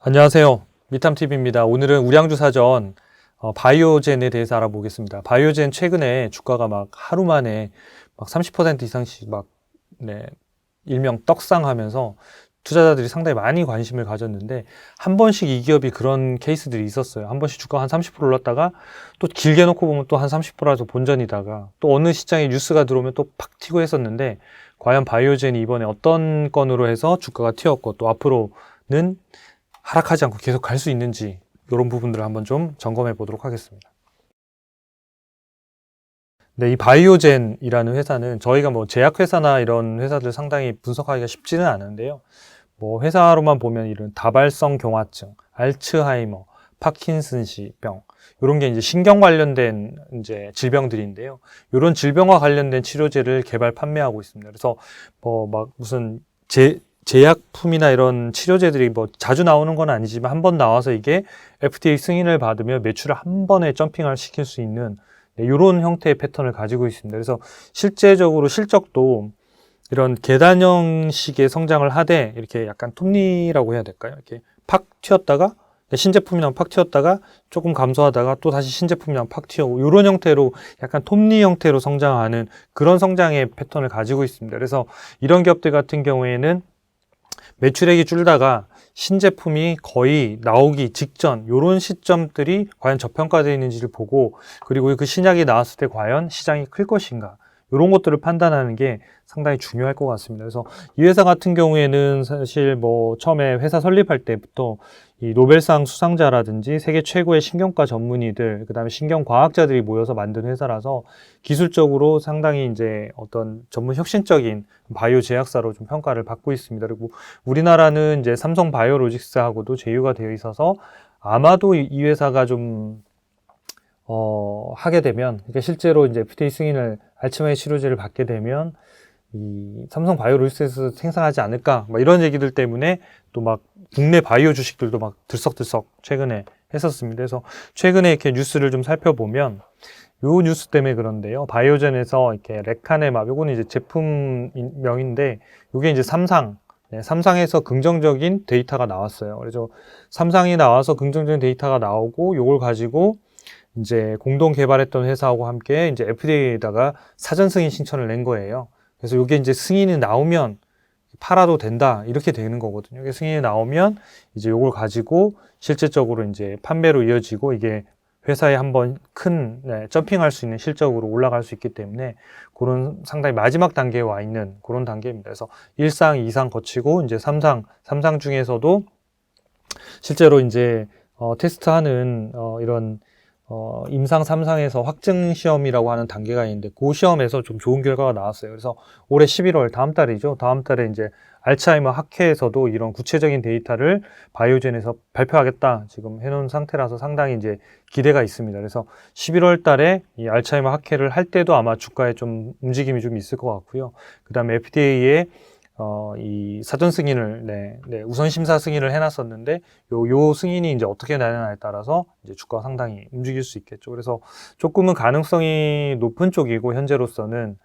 안녕하세요. 미탐TV입니다. 오늘은 우량주사전 바이오젠에 대해서 알아보겠습니다. 바이오젠 최근에 주가가 막 하루 만에 막 30% 이상씩 막, 일명 떡상하면서 투자자들이 상당히 많이 관심을 가졌는데, 한 번씩 이 기업이 그런 케이스들이 있었어요. 한 번씩 주가가 한 30% 올랐다가 또 길게 놓고 보면 또 한 30%라도 본전이다가 또 어느 시장에 뉴스가 들어오면 또 팍 튀고 했었는데, 과연 바이오젠이 이번에 어떤 건으로 해서 주가가 튀었고 또 앞으로는 하락하지 않고 계속 갈 수 있는지, 이런 부분들을 한번 좀 점검해 보도록 하겠습니다. 이 바이오젠이라는 회사는 저희가 뭐 제약회사나 이런 회사들 상당히 분석하기가 쉽지는 않은데요. 뭐 회사로만 보면 이런 다발성 경화증, 알츠하이머, 파킨슨氏병, 이런 게 이제 신경 관련된 이제 질병들인데요. 이런 질병과 관련된 치료제를 개발 판매하고 있습니다. 그래서 뭐 막 무슨 제약품이나 이런 치료제들이 뭐 자주 나오는 건 아니지만 한 번 나와서 이게 FDA 승인을 받으면 매출을 한 번에 점핑을 시킬 수 있는 이런 형태의 패턴을 가지고 있습니다. 그래서 실제적으로 실적도 이런 계단형식의 성장을 하되 이렇게 약간 톱니라고 해야 될까요? 이렇게 팍 튀었다가 신제품이 나오면 팍 튀었다가 조금 감소하다가 또 다시 신제품이 나오면 팍 튀어오고 이런 형태로 약간 톱니 형태로 성장하는 그런 성장의 패턴을 가지고 있습니다. 그래서 이런 기업들 같은 경우에는 매출액이 줄다가 신제품이 거의 나오기 직전 이런 시점들이 과연 저평가되어 있는지를 보고, 그리고 그 신약이 나왔을 때 과연 시장이 클 것인가, 이런 것들을 판단하는 게 상당히 중요할 것 같습니다. 그래서 이 회사 같은 경우에는 사실 뭐 처음에 회사 설립할 때부터 이 노벨상 수상자라든지 세계 최고의 신경과 전문의들, 그다음에 신경과학자들이 모여서 만든 회사라서 기술적으로 상당히 이제 어떤 전문 혁신적인 바이오 제약사로 좀 평가를 받고 있습니다. 그리고 우리나라는 이제 삼성 바이오로직스하고도 제휴가 되어 있어서 아마도 이 회사가 좀 하게 되면, 그러니까 실제로 이제 FDA 승인을 알츠하이머 치료제를 받게 되면 이 삼성 바이오로직스에서 생산하지 않을까, 막 이런 얘기들 때문에 또 막 국내 바이오 주식들도 막 들썩들썩 최근에 했었습니다. 그래서 최근에 이렇게 뉴스를 좀 살펴보면 요 뉴스 때문에 그런데요. 바이오젠에서 이렇게 레카네맙, 요거는 이제 제품명인데 요게 이제 삼상에서 긍정적인 데이터가 나왔어요. 그래서 삼상이 나와서 긍정적인 데이터가 나오고 요걸 가지고 이제 공동 개발했던 회사하고 함께 이제 FDA에다가 사전 승인 신청을 낸 거예요. 그래서 이게 이제 승인이 나오면 팔아도 된다, 이렇게 되는 거거든요. 승인이 나오면 이제 이걸 가지고 실질적으로 이제 판매로 이어지고 이게 회사에 한번 큰 점핑할 수 있는 실적으로 올라갈 수 있기 때문에 그런 상당히 마지막 단계에 와 있는 그런 단계입니다. 그래서 1상, 2상 거치고 이제 3상 중에서도 실제로 이제 테스트하는 이런 임상 3상에서 확증 시험이라고 하는 단계가 있는데 그 시험에서 좀 좋은 결과가 나왔어요. 그래서 올해 11월, 다음 달이죠. 다음 달에 이제 알츠하이머 학회에서도 이런 구체적인 데이터를 바이오젠에서 발표하겠다 지금 해놓은 상태라서 상당히 이제 기대가 있습니다. 그래서 11월 달에 이 알츠하이머 학회를 할 때도 아마 주가에 좀 움직임이 좀 있을 것 같고요. 그 다음에 FDA에 이 사전 승인을, 우선 심사 승인을 해놨었는데, 요 승인이 이제 어떻게 나냐에 따라서 이제 주가가 상당히 움직일 수 있겠죠. 그래서 조금은 가능성이 높은 쪽이고, 현재로서는,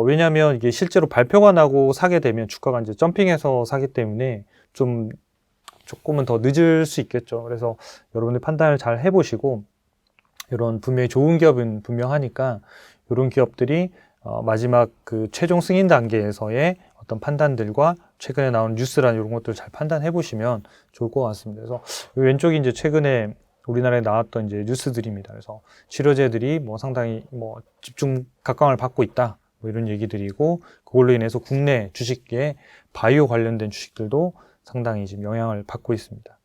왜냐면 이게 실제로 발표가 나고 사게 되면 주가가 이제 점핑해서 사기 때문에 조금은 더 늦을 수 있겠죠. 그래서 여러분들 판단을 잘 해보시고, 이런 분명히 좋은 기업은 분명하니까, 이런 기업들이 마지막 그 최종 승인 단계에서의 어떤 판단들과 최근에 나온 뉴스란 이런 것들을 잘 판단해 보시면 좋을 것 같습니다. 그래서 왼쪽이 이제 최근에 우리나라에 나왔던 이제 뉴스들입니다. 그래서 치료제들이 뭐 상당히 뭐 집중 각광을 받고 있다, 뭐 이런 얘기들이고, 그걸로 인해서 국내 주식계 바이오 관련된 주식들도 상당히 지금 영향을 받고 있습니다.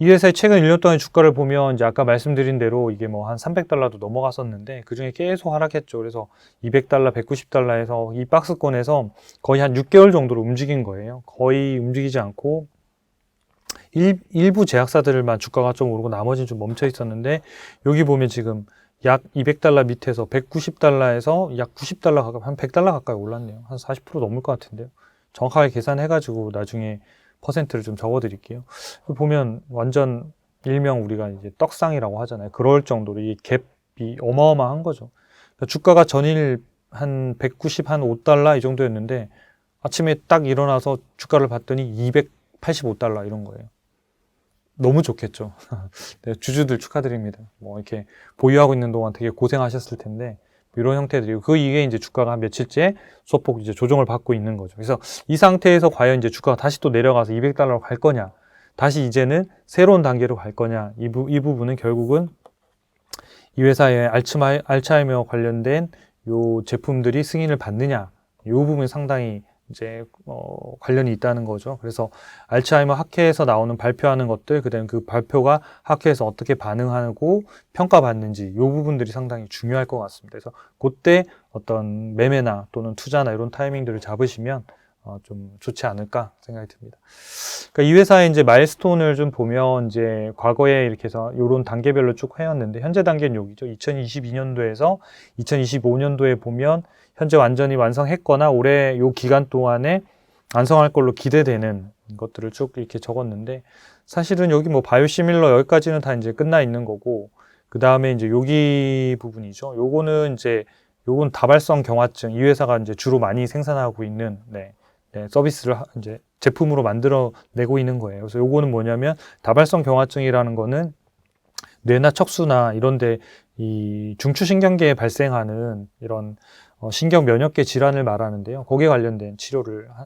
이 회사의 최근 1년 동안의 주가를 보면 이제 아까 말씀드린 대로 이게 뭐 한 300달러도 넘어갔었는데 그 중에 계속 하락했죠. 그래서 200달러, 190달러에서 이 박스권에서 거의 한 6개월 정도로 움직인 거예요. 거의 움직이지 않고 일부 제약사들만 주가가 좀 오르고 나머지는 좀 멈춰 있었는데, 여기 보면 지금 약 200달러 밑에서 190달러에서 약 90달러 가까이, 한 100달러 가까이 올랐네요. 한 40% 넘을 것 같은데요. 정확하게 계산해가지고 나중에 퍼센트를 좀 적어 드릴게요. 보면 완전 일명 우리가 이제 떡상이라고 하잖아요. 그럴 정도로 이 갭이 어마어마한 거죠. 그러니까 주가가 전일 한 190, 한 5달러 이 정도였는데 아침에 딱 일어나서 주가를 봤더니 $85 이런 거예요. 너무 좋겠죠. 네, 주주들 축하드립니다. 뭐 이렇게 보유하고 있는 동안 되게 고생하셨을 텐데 이런 형태들이고 이게 이제 주가가 한 며칠째 소폭 이제 조정을 받고 있는 거죠. 그래서 이 상태에서 과연 이제 주가가 다시 또 내려가서 $200로 갈 거냐, 다시 이제는 새로운 단계로 갈 거냐, 이 부분은 결국은 이 회사의 알츠하이머 관련된 요 제품들이 승인을 받느냐, 이 부분이 상당히 이제 관련이 있다는 거죠. 그래서 알츠하이머 학회에서 나오는 발표하는 것들, 그다음에 그 발표가 학회에서 어떻게 반응하고 평가받는지 이 부분들이 상당히 중요할 것 같습니다. 그래서 그때 어떤 매매나 또는 투자나 이런 타이밍들을 잡으시면 좀 좋지 않을까 생각이 듭니다. 그러니까 이 회사의 이제 마일스톤을 좀 보면 이제 과거에 이렇게 해서 이런 단계별로 쭉 해왔는데 현재 단계는 여기죠. 2022년도에서 2025년도에 보면 현재 완전히 완성했거나 올해 요 기간 동안에 완성할 걸로 기대되는 것들을 쭉 이렇게 적었는데 사실은 여기 뭐 바이오시밀러 여기까지는 다 이제 끝나 있는 거고 그 다음에 이제 여기 부분이죠. 요거는 이제 요건 다발성 경화증 이 회사가 이제 주로 많이 생산하고 있는 서비스를 이제 제품으로 만들어내고 있는 거예요. 그래서 요거는 뭐냐면 다발성 경화증이라는 거는 뇌나 척수나 이런데 이 중추신경계에 발생하는 이런 신경 면역계 질환을 말하는데요. 거기에 관련된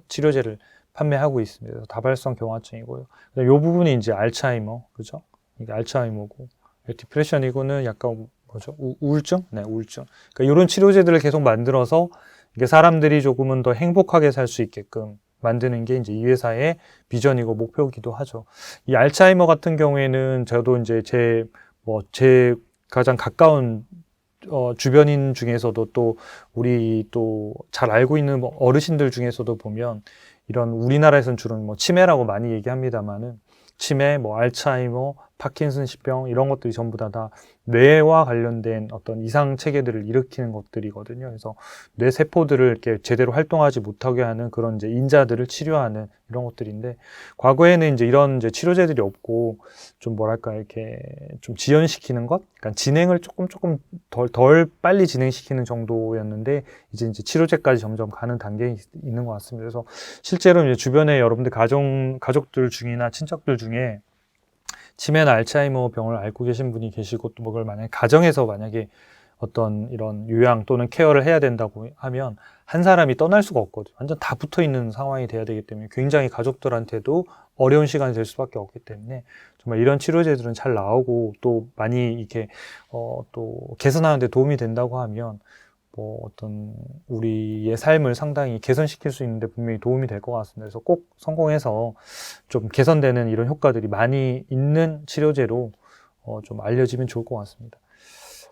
치료제를 판매하고 있습니다. 그래서 다발성 경화증이고요. 이 부분이 이제 알츠하이머, 그죠? 이게 알츠하이머고, 디프레션 이거는 약간 뭐죠? 우울증? 네, 우울증. 그러니까 이런 치료제들을 계속 만들어서 이게 사람들이 조금은 더 행복하게 살 수 있게끔 만드는 게 이제 이 회사의 비전이고 목표이기도 하죠. 이 알츠하이머 같은 경우에는 저도 이제 제 가장 가까운 주변인 중에서도 또 우리 또 잘 알고 있는 어르신들 중에서도 보면 이런 우리나라에서는 주로 뭐 치매라고 많이 얘기합니다만은 치매, 뭐 알츠하이머, 파킨슨십병 이런 것들이 전부 다 뇌와 관련된 어떤 이상 체계들을 일으키는 것들이거든요. 그래서 뇌 세포들을 이렇게 제대로 활동하지 못하게 하는 그런 이제 인자들을 치료하는 이런 것들인데 과거에는 이제 이런 이제 치료제들이 없고 좀 뭐랄까 이렇게 좀 지연시키는 것, 그러니까 진행을 조금 덜 빨리 진행시키는 정도였는데 이제 치료제까지 점점 가는 단계에 있는 것 같습니다. 그래서 실제로 이제 주변에 여러분들 가족들 중이나 친척들 중에 치매나 알츠하이머 병을 앓고 계신 분이 계시고 또 그걸 만약에 가정에서 만약에 어떤 이런 요양 또는 케어를 해야 된다고 하면 한 사람이 떠날 수가 없거든요. 완전 다 붙어 있는 상황이 돼야 되기 때문에 굉장히 가족들한테도 어려운 시간이 될 수밖에 없기 때문에 정말 이런 치료제들은 잘 나오고 또 많이 이렇게 또 개선하는 데 도움이 된다고 하면 뭐 어떤 우리의 삶을 상당히 개선시킬 수 있는데 분명히 도움이 될 것 같습니다. 그래서 꼭 성공해서 좀 개선되는 이런 효과들이 많이 있는 치료제로 좀 알려지면 좋을 것 같습니다.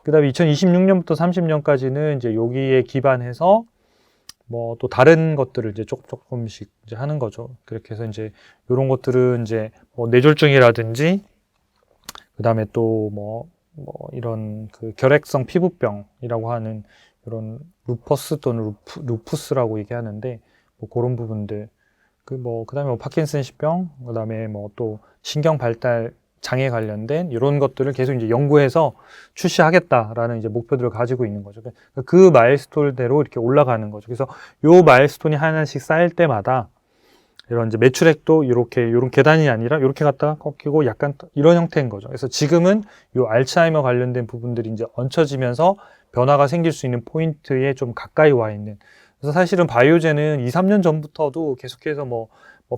그 다음에 2026년부터 30년까지는 이제 여기에 기반해서 뭐 또 다른 것들을 이제 조금씩 이제 하는 거죠. 그렇게 해서 이제 이런 것들은 이제 뭐 뇌졸중이라든지 그 다음에 또 뭐 이런 그 결핵성 피부병이라고 하는 이런 루퍼스 또는 루푸스라고 얘기하는데 뭐 그런 부분들 그다음에 뭐 파킨슨십병 그다음에 뭐 또 신경 발달 장애 관련된 이런 것들을 계속 이제 연구해서 출시하겠다라는 이제 목표들을 가지고 있는 거죠. 그 마일스톤대로 이렇게 올라가는 거죠. 그래서 요 마일스톤이 하나씩 쌓일 때마다 이런 이제 매출액도 이런 계단이 아니라 이렇게 갔다가 꺾이고 약간 이런 형태인 거죠. 그래서 지금은 요 알츠하이머 관련된 부분들이 이제 얹혀지면서 변화가 생길 수 있는 포인트에 좀 가까이 와 있는. 그래서 사실은 바이오젠은 2, 3년 전부터도 계속해서 뭐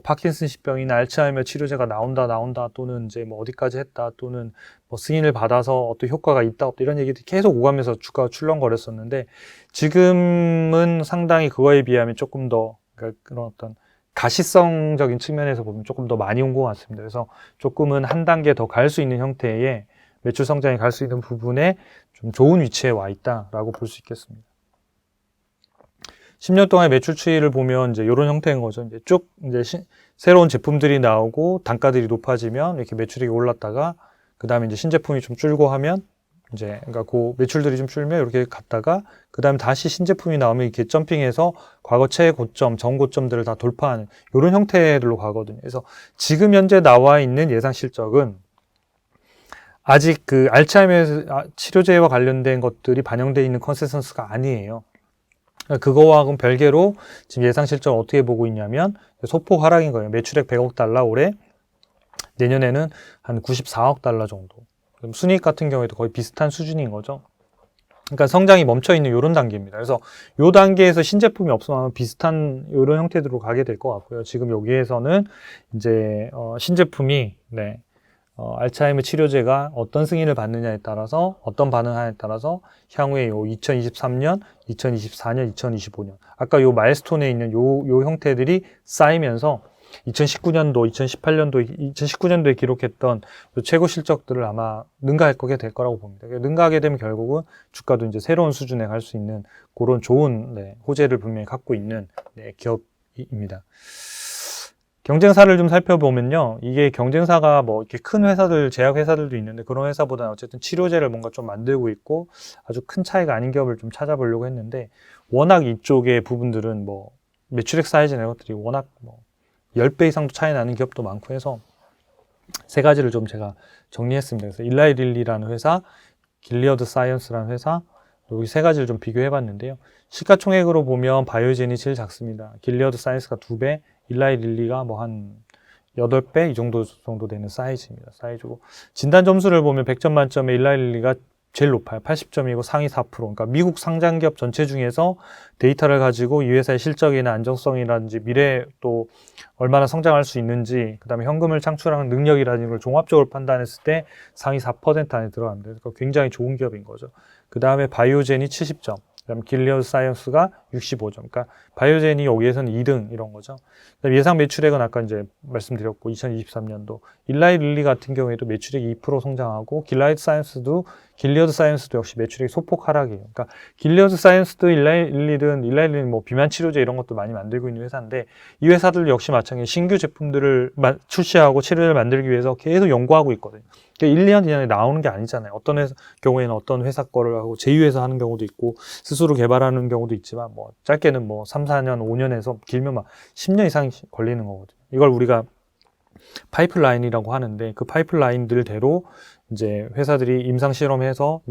파킨슨십병이나 알츠하이머 치료제가 나온다 또는 이제 뭐 어디까지 했다 또는 뭐 승인을 받아서 어떤 효과가 있다 없다 이런 얘기들이 계속 오가면서 주가가 출렁거렸었는데 지금은 상당히 그거에 비하면 조금 더 그러니까 그런 어떤 가시성적인 측면에서 보면 조금 더 많이 온 것 같습니다. 그래서 조금은 한 단계 더 갈 수 있는 형태의 매출 성장이 갈 수 있는 부분에 좀 좋은 위치에 와 있다라고 볼 수 있겠습니다. 10년 동안의 매출 추이를 보면 이제 이런 형태인 거죠. 이제 쭉 이제 새로운 제품들이 나오고 단가들이 높아지면 이렇게 매출이 올랐다가 그 다음에 이제 신제품이 좀 줄고 하면 이제 그러니까 그 매출들이 좀 줄면 이렇게 갔다가 그 다음에 다시 신제품이 나오면 이렇게 점핑해서 과거 최고점, 전고점들을 다 돌파하는 이런 형태로 가거든요. 그래서 지금 현재 나와 있는 예상 실적은 아직 그 알츠하이머 치료제와 관련된 것들이 반영되어 있는 컨센서스가 아니에요. 그거와는 별개로 지금 예상 실적을 어떻게 보고 있냐면 소폭 하락인 거예요. 매출액 100억 달러 올해, 내년에는 한 94억 달러 정도. 그럼 순이익 같은 경우에도 거의 비슷한 수준인 거죠. 그러니까 성장이 멈춰 있는 이런 단계입니다. 그래서 이 단계에서 신제품이 없으면 비슷한 이런 형태로 가게 될 것 같고요. 지금 여기에서는 이제 신제품이 알츠하이머 치료제가 어떤 승인을 받느냐에 따라서 어떤 반응하냐에 따라서 향후에 요 2023년, 2024년, 2025년 아까 요 마일스톤에 있는 요 형태들이 쌓이면서 2019년도, 2018년도, 2019년도에 기록했던 최고 실적들을 아마 능가할 거게 될 거라고 봅니다. 능가하게 되면 결국은 주가도 이제 새로운 수준에 갈 수 있는 그런 좋은 호재를 분명히 갖고 있는 기업입니다. 경쟁사를 좀 살펴보면요. 이게 경쟁사가 뭐 이렇게 큰 회사들, 제약 회사들도 있는데 그런 회사보다는 어쨌든 치료제를 뭔가 좀 만들고 있고 아주 큰 차이가 아닌 기업을 좀 찾아보려고 했는데 워낙 이쪽의 부분들은 뭐 매출액 사이즈 이런 것들이 워낙 뭐 10배 이상도 차이 나는 기업도 많고 해서 세 가지를 좀 제가 정리했습니다. 그래서 일라이 릴리라는 회사, 길리어드 사이언스라는 회사, 여기 세 가지를 좀 비교해 봤는데요. 시가총액으로 보면 바이오젠이 제일 작습니다. 길리어드 사이언스가 2배, 일라이 릴리가 뭐 한 8배 이 정도 되는 사이즈입니다. 사이즈고 진단 점수를 보면 100점 만점에 일라이 릴리가 제일 높아요. 80점이고 상위 4%. 그러니까 미국 상장기업 전체 중에서 데이터를 가지고 이 회사의 실적이나 안정성이라든지 미래에 또 얼마나 성장할 수 있는지, 그 다음에 현금을 창출하는 능력이라든지 걸 종합적으로 판단했을 때 상위 4% 안에 들어갑니다. 그러니까 굉장히 좋은 기업인 거죠. 그 다음에 바이오젠이 70점. 그다음 길리어드 사이언스가 65점. 그러니까 바이오젠이 여기에서는 2등 이런 거죠. 예상 매출액은 아까 이제 말씀드렸고 2023년도 일라이 릴리 같은 경우에도 매출액이 2% 성장하고 길리어드 사이언스도 역시 매출액이 소폭 하락이에요. 그러니까 길리어드 사이언스도 일라이 릴리는 뭐 비만 치료제 이런 것도 많이 만들고 있는 회사인데 이 회사들 역시 마찬가지 신규 제품들을 출시하고 치료제를 만들기 위해서 계속 연구하고 있거든요. 1, 2년 뒤에 나오는 게 아니잖아요. 어떤 경우에는 어떤 회사 거를 하고 제휴해서 하는 경우도 있고 스스로 개발하는 경우도 있지만 뭐 짧게는 뭐 3, 4년, 5년에서 길면 막 10년 이상 걸리는 거거든요. 이걸 우리가 파이프라인이라고 하는데 그 파이프라인들대로 이제 회사들이 임상시험해서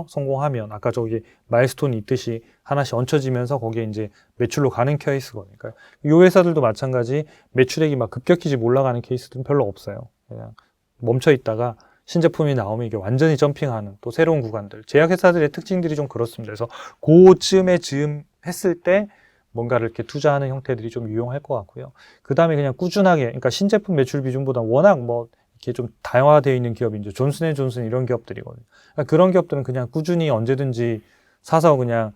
성공하면 아까 저기 마일스톤이 있듯이 하나씩 얹혀지면서 거기에 이제 매출로 가는 케이스거든요. 그러니까 이 회사들도 마찬가지 매출액이 막 급격히 올라가는 케이스들은 별로 없어요. 그냥 멈춰 있다가 신제품이 나오면 이게 완전히 점핑하는 또 새로운 구간들. 제약회사들의 특징들이 좀 그렇습니다. 그래서 그쯤에 했을 때 뭔가를 이렇게 투자하는 형태들이 좀 유용할 것 같고요. 그 다음에 그냥 꾸준하게, 그러니까 신제품 매출 비중보다 워낙 뭐 이렇게 좀 다양화되어 있는 기업이 이제 존슨앤존슨 이런 기업들이거든요. 그러니까 그런 기업들은 그냥 꾸준히 언제든지 사서 그냥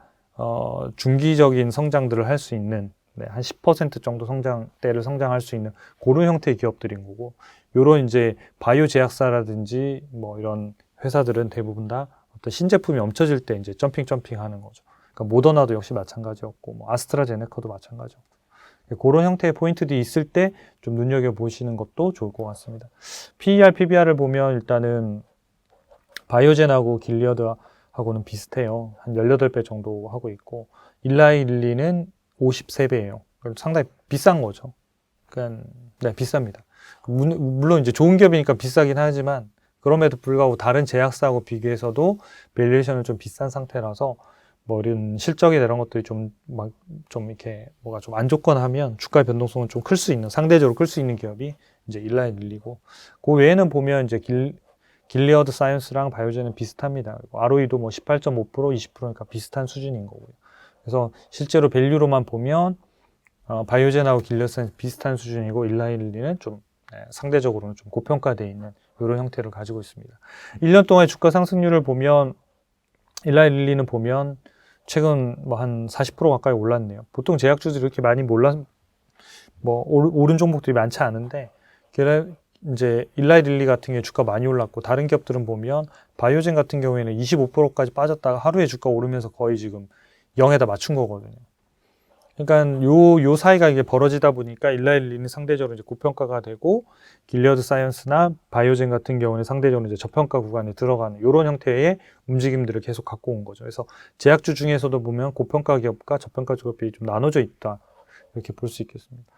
중기적인 성장들을 할 수 있는 한 10% 정도 성장대를 성장할 수 있는 그런 형태의 기업들인 거고, 요런 이제 바이오 제약사라든지 뭐 이런 회사들은 대부분 다 어떤 신제품이 멈춰질 때 이제 점핑 하는 거죠. 그러니까 모더나도 역시 마찬가지였고, 뭐 아스트라제네카도 마찬가지였고, 그런 형태의 포인트들이 있을 때 좀 눈여겨보시는 것도 좋을 것 같습니다. PER, PBR을 보면 일단은 바이오젠하고 길리어드하고는 비슷해요. 한 18배 정도 하고 있고, 일라이 릴리는 53배예요. 상당히 비싼 거죠. 그러니까 네, 비쌉니다. 물론 이제 좋은 기업이니까 비싸긴 하지만 그럼에도 불구하고 다른 제약사하고 비교해서도 밸류에이션은 좀 비싼 상태라서 뭐 이런 실적이 이런 것들이 좀 이렇게 뭐가 좀 안 좋거나 하면 주가의 변동성은 좀 클 수 있는, 상대적으로 클 수 있는 기업이 이제 일라이 릴리고, 그 외에는 보면 이제 길리어드 사이언스랑 바이오젠은 비슷합니다. ROE도 뭐 18.5%, 20%니까 비슷한 수준인 거고요. 그래서 실제로 밸류로만 보면 바이오젠하고 길리어드 사이언스 비슷한 수준이고 일라이 릴리는 좀 상대적으로는 좀 고평가되어 있는 이런 형태를 가지고 있습니다. 1년 동안의 주가 상승률을 보면 일라이 릴리는 보면 최근 뭐 한 40% 가까이 올랐네요. 보통 제약주들이 이렇게 많이 오른 종목들이 많지 않은데, 이제 일라이 릴리 같은 경우에 주가 많이 올랐고, 다른 기업들은 보면 바이오젠 같은 경우에는 25%까지 빠졌다가 하루에 주가 오르면서 거의 지금 0에다 맞춘 거거든요. 그러니까 요 사이가 이게 벌어지다 보니까 일라이 릴리는 상대적으로 이제 고평가가 되고, 길리어드 사이언스나 바이오젠 같은 경우는 상대적으로 이제 저평가 구간에 들어가는 이런 형태의 움직임들을 계속 갖고 온 거죠. 그래서 제약주 중에서도 보면 고평가 기업과 저평가 기업이 좀 나눠져 있다, 이렇게 볼 수 있겠습니다.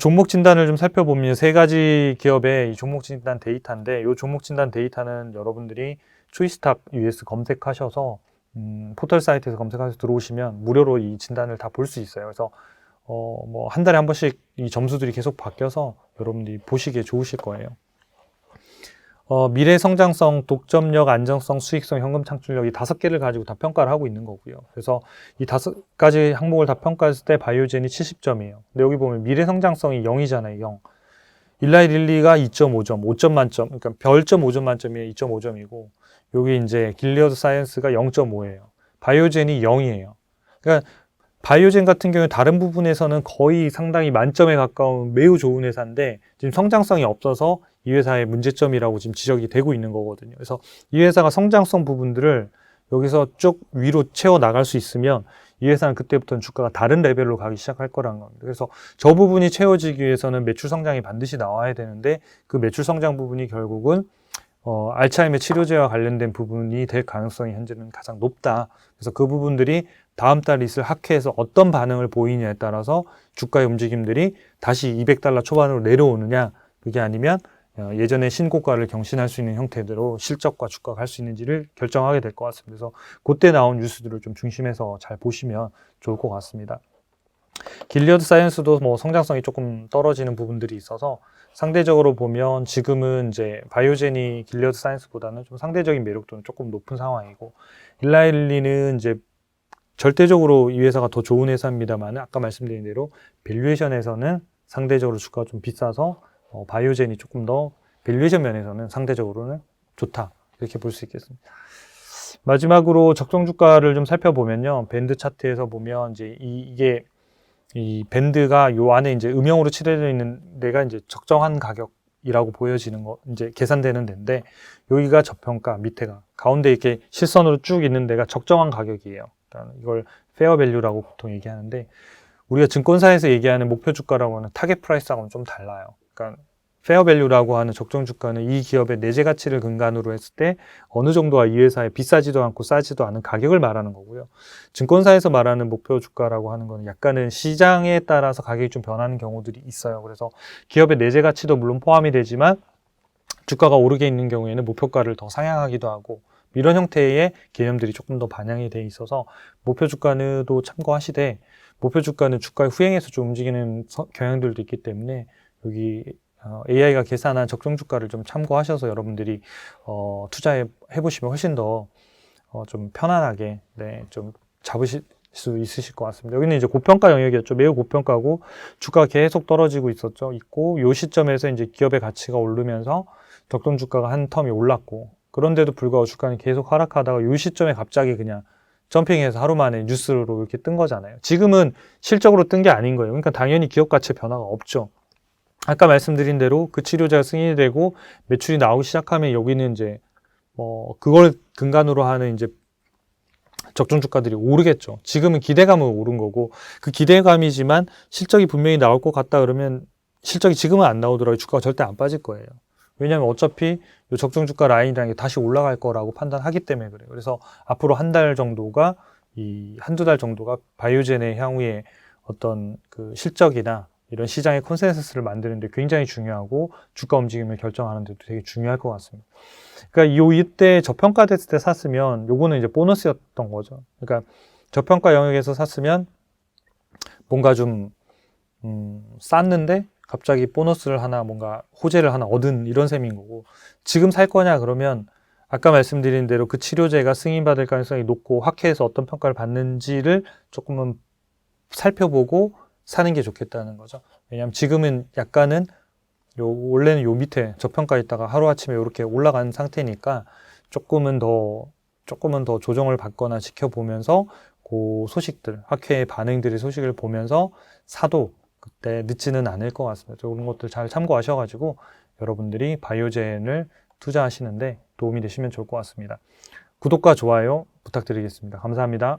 종목 진단을 좀 살펴보면 세 가지 기업의 이 종목 진단 데이터인데, 이 종목 진단 데이터는 여러분들이 초이스탁 US 검색하셔서 포털 사이트에서 검색해서 들어오시면 무료로 이 진단을 다 볼 수 있어요. 그래서 뭐 한 달에 한 번씩 이 점수들이 계속 바뀌어서 여러분들이 보시기에 좋으실 거예요. 미래 성장성, 독점력, 안정성, 수익성, 현금 창출력 이 5개를 가지고 다 평가를 하고 있는 거고요. 그래서 이 5가지 항목을 다 평가했을 때 바이오젠이 70점이에요. 근데 여기 보면 미래 성장성이 0이잖아요. 0. 일라이 릴리가 2.5점, 5점 만점, 그러니까 별점 5점 만점이에요. 2.5점이고 여기 이제 길리어드 사이언스가 0.5예요. 바이오젠이 0이에요. 그러니까 바이오젠 같은 경우에 다른 부분에서는 거의 상당히 만점에 가까운 매우 좋은 회사인데 지금 성장성이 없어서 이 회사의 문제점이라고 지금 지적이 되고 있는 거거든요. 그래서 이 회사가 성장성 부분들을 여기서 쭉 위로 채워 나갈 수 있으면 이 회사는 그때부터는 주가가 다른 레벨로 가기 시작할 거라는 겁니다. 그래서 저 부분이 채워지기 위해서는 매출 성장이 반드시 나와야 되는데 그 매출 성장 부분이 결국은 알츠하이머 치료제와 관련된 부분이 될 가능성이 현재는 가장 높다. 그래서 그 부분들이 다음 달 있을 학회에서 어떤 반응을 보이냐에 따라서 주가의 움직임들이 다시 $200 초반으로 내려오느냐, 그게 아니면 예전의 신고가를 경신할 수 있는 형태대로 실적과 주가가 갈 수 있는지를 결정하게 될 것 같습니다. 그래서 그때 나온 뉴스들을 좀 중심해서 잘 보시면 좋을 것 같습니다. 길리어드 사이언스도 뭐 성장성이 조금 떨어지는 부분들이 있어서 상대적으로 보면 지금은 이제 바이오젠이 길리어드 사이언스보다는 좀 상대적인 매력도는 조금 높은 상황이고 일라이 릴리는 이제 절대적으로 이 회사가 더 좋은 회사입니다만 아까 말씀드린 대로 밸류에이션에서는 상대적으로 주가가 좀 비싸서 바이오젠이 조금 더 밸류에이션 면에서는 상대적으로는 좋다 이렇게 볼 수 있겠습니다. 마지막으로 적정 주가를 좀 살펴보면요, 밴드 차트에서 보면 이제 이게 이 밴드가 요 안에 이제 음영으로 칠해져 있는 데가 이제 적정한 가격이라고 보여지는 거, 이제 계산되는 데인데 여기가 저평가, 밑에가 가운데 이렇게 실선으로 쭉 있는 데가 적정한 가격이에요. 이걸 페어 밸류라고 보통 얘기하는데 우리가 증권사에서 얘기하는 목표 주가라고 하는 타겟 프라이스하고는 좀 달라요. 그러니까 페어 밸류라고 하는 적정 주가는 이 기업의 내재 가치를 근간으로 했을 때 어느 정도가 이 회사에 비싸지도 않고 싸지도 않은 가격을 말하는 거고요. 증권사에서 말하는 목표 주가라고 하는 건 약간은 시장에 따라서 가격이 좀 변하는 경우들이 있어요. 그래서 기업의 내재 가치도 물론 포함이 되지만 주가가 오르게 있는 경우에는 목표가를 더 상향하기도 하고 이런 형태의 개념들이 조금 더 반영이 돼 있어서 목표 주가도 참고하시되 목표 주가는 주가의 후행에서 좀 움직이는 경향들도 있기 때문에 여기 AI가 계산한 적정 주가를 좀 참고하셔서 여러분들이 투자해 보시면 훨씬 더 좀 편안하게 좀 잡으실 수 있으실 것 같습니다. 여기는 이제 고평가 영역이었죠. 매우 고평가고 주가가 계속 떨어지고 있고 이 시점에서 이제 기업의 가치가 오르면서 적정 주가가 한 텀이 올랐고 그런데도 불구하고 주가는 계속 하락하다가 이 시점에 갑자기 그냥 점핑해서 하루 만에 뉴스로 이렇게 뜬 거잖아요. 지금은 실적으로 뜬 게 아닌 거예요. 그러니까 당연히 기업 가치의 변화가 없죠. 아까 말씀드린 대로 그 치료제가 승인이 되고 매출이 나오기 시작하면 여기는 이제 그걸 근간으로 하는 이제 적정 주가들이 오르겠죠. 지금은 기대감으로 오른 거고 그 기대감이지만 실적이 분명히 나올 것 같다 그러면 실적이 지금은 안 나오더라도 주가가 절대 안 빠질 거예요. 왜냐하면 어차피 이 적정 주가 라인이라는 게 다시 올라갈 거라고 판단하기 때문에 그래요. 그래서 앞으로 한 달 정도가 한두 달 정도가 바이오젠의 향후에 어떤 그 실적이나 이런 시장의 콘센서스를 만드는 데 굉장히 중요하고 주가 움직임을 결정하는 데도 되게 중요할 것 같습니다. 그러니까 이때 저평가됐을 때 샀으면 요거는 이제 보너스였던 거죠. 그러니까 저평가 영역에서 샀으면 뭔가 좀 쌌는데 갑자기 보너스를 하나 뭔가 호재를 하나 얻은 이런 셈인 거고 지금 살 거냐 그러면 아까 말씀드린 대로 그 치료제가 승인받을 가능성이 높고 학회에서 어떤 평가를 받는지를 조금은 살펴보고 사는 게 좋겠다는 거죠. 왜냐하면 지금은 약간은 원래는 요 밑에 저평가 있다가 하루아침에 이렇게 올라간 상태니까 조금은 더 조정을 받거나 지켜보면서 그 소식들, 학회의 반응들의 소식을 보면서 사도 그때 늦지는 않을 것 같습니다. 그런 것들 잘 참고하셔가지고 여러분들이 바이오젠을 투자하시는데 도움이 되시면 좋을 것 같습니다. 구독과 좋아요 부탁드리겠습니다. 감사합니다.